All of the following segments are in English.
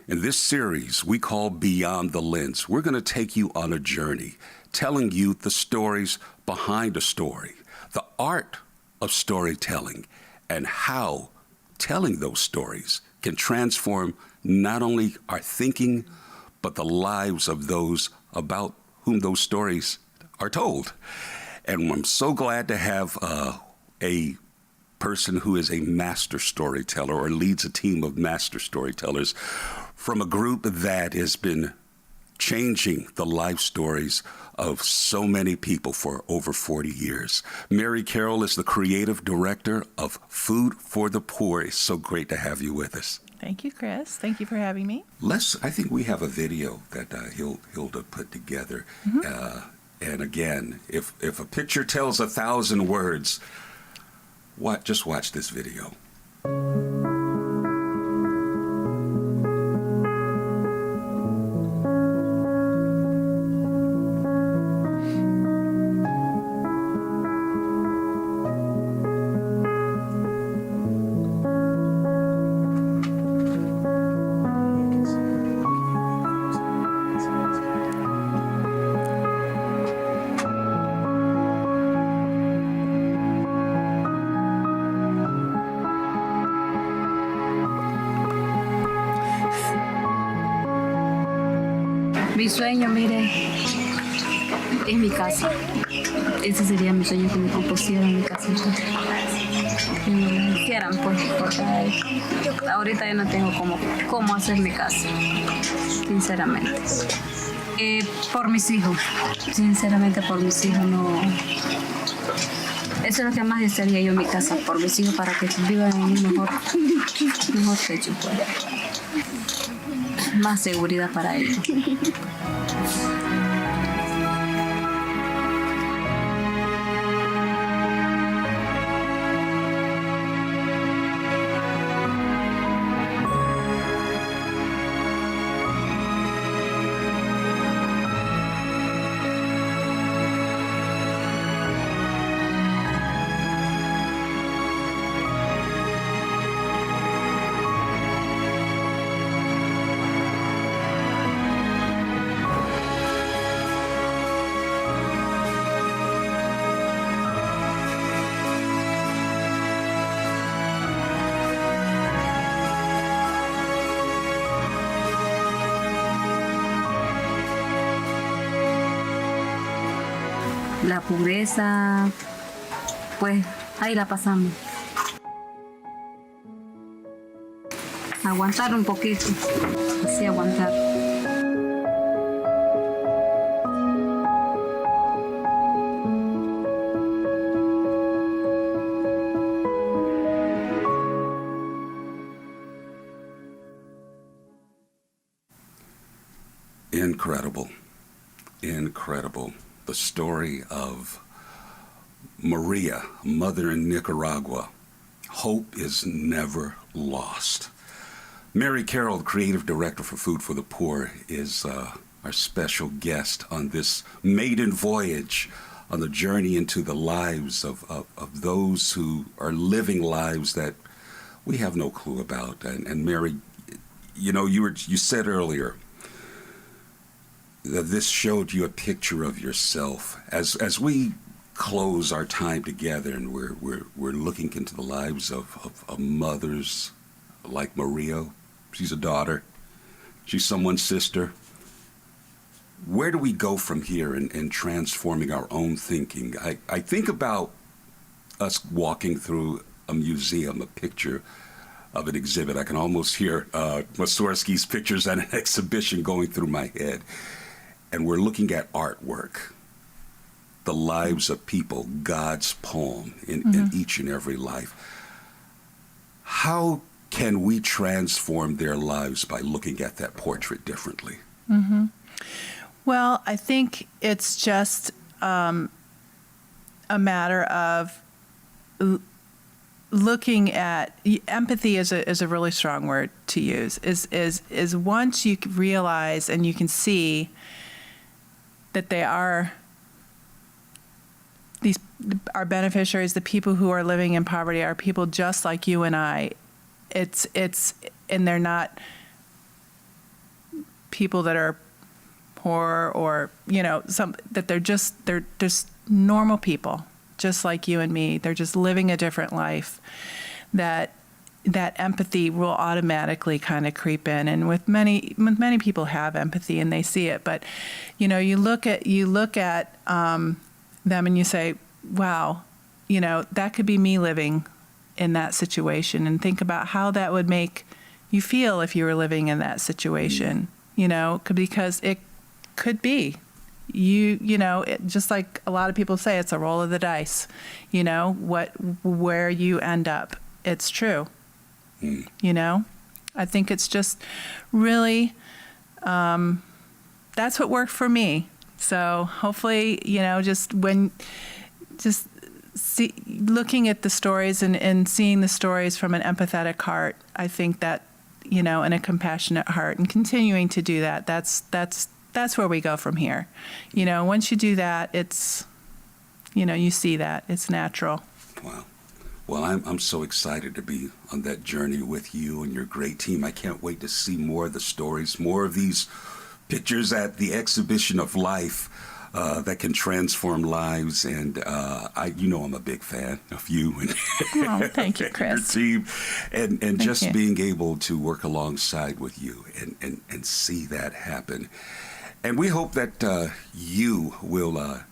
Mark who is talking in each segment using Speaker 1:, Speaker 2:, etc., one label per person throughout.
Speaker 1: In this series we call Beyond the Lens, we're going to take you on a journey, telling you the stories behind a story, the art of storytelling, and how telling those stories can transform not only our thinking, but the lives of those about whom those stories are told. And I'm so glad to have a person who is a master storyteller or leads a team of master storytellers from a group that has been changing the life stories of so many people for over 40 years. Mary Carroll is the creative director of Food for the Poor. It's so great to have you with us.
Speaker 2: Thank you, Chris. Thank you for having me.
Speaker 1: I think we have a video that Hilda put together. And again, if a picture tells 1,000 words, just watch this video.
Speaker 3: Mi sueño, mire, es mi casa. Ese sería mi sueño, que me compusieran mi casita. Que me lo hicieran, pues, porque ahorita yo no tengo cómo hacer mi casa, sinceramente. Por mis hijos, sinceramente por mis hijos no. Eso es lo que más desearía yo en mi casa, por mis hijos, para que vivan en un mejor techo, pues. Más seguridad para ellos. La pobreza, pues ahí la pasamos. Aguantar un poquito, así aguantar.
Speaker 1: Incredible, incredible. The story of Maria, a mother in Nicaragua. Hope is never lost. Mary Carroll, creative director for Food for the Poor, is our special guest on this maiden voyage on the journey into the lives of those who are living lives that we have no clue about. And Mary, you know, you said earlier that this showed you a picture of yourself. As we close our time together and we're looking into the lives of mothers like Maria. She's a daughter. She's someone's sister. Where do we go from here in transforming our own thinking? I think about us walking through a museum, a picture of an exhibit. I can almost hear Mussorgsky's pictures at an exhibition going through my head. And we're looking at artwork, the lives of people, God's poem in each and every life. How can we transform their lives by looking at that portrait differently?
Speaker 2: Mm-hmm. Well, I think it's just a matter of looking at empathy is a really strong word to use. Is once you realize and you can see that they are our beneficiaries, the people who are living in poverty are people just like you and I. And they're not people that are poor, or that they're just normal people, just like you and me. They're just living a different life. That empathy will automatically kind of creep in, and with many people have empathy and they see it. But you look at them and you say, wow, that could be me living in that situation, and think about how that would make you feel if you were living in that situation. Because it could be just like a lot of people say, it's a roll of the dice. Where you end up, it's true. I think it's just really, that's what worked for me. So hopefully, looking at the stories and seeing the stories from an empathetic heart, I think that, and a compassionate heart, and continuing to do that, that's where we go from here. Once you do that, it's, you see that it's natural.
Speaker 1: Wow. Well, I'm so excited to be on that journey with you and your great team. I can't wait to see more of the stories, more of these pictures at the exhibition of life that can transform lives. And I'm a big fan of you and
Speaker 2: thank you, Chris.
Speaker 1: your team, and
Speaker 2: Thank
Speaker 1: just
Speaker 2: you.
Speaker 1: being able to work alongside with you and see that happen. And we hope that you will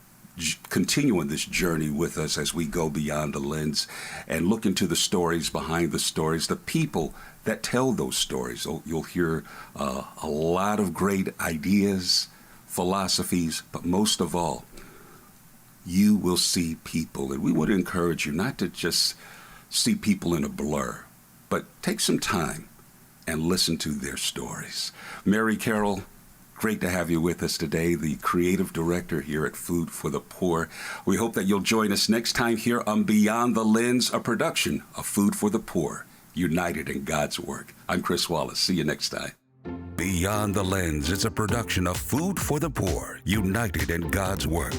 Speaker 1: continue on this journey with us as we go beyond the lens and look into the stories behind the stories, the people that tell those stories. Oh, you'll hear a lot of great ideas, philosophies, but most of all, you will see people. And we would encourage you not to just see people in a blur, but take some time and listen to their stories. Mary Carroll, great to have you with us today, the creative director here at Food for the Poor. We hope that you'll join us next time here on Beyond the Lens, a production of Food for the Poor, united in God's work. I'm Chris Wallace. See you next time.
Speaker 4: Beyond the Lens is a production of Food for the Poor, united in God's work.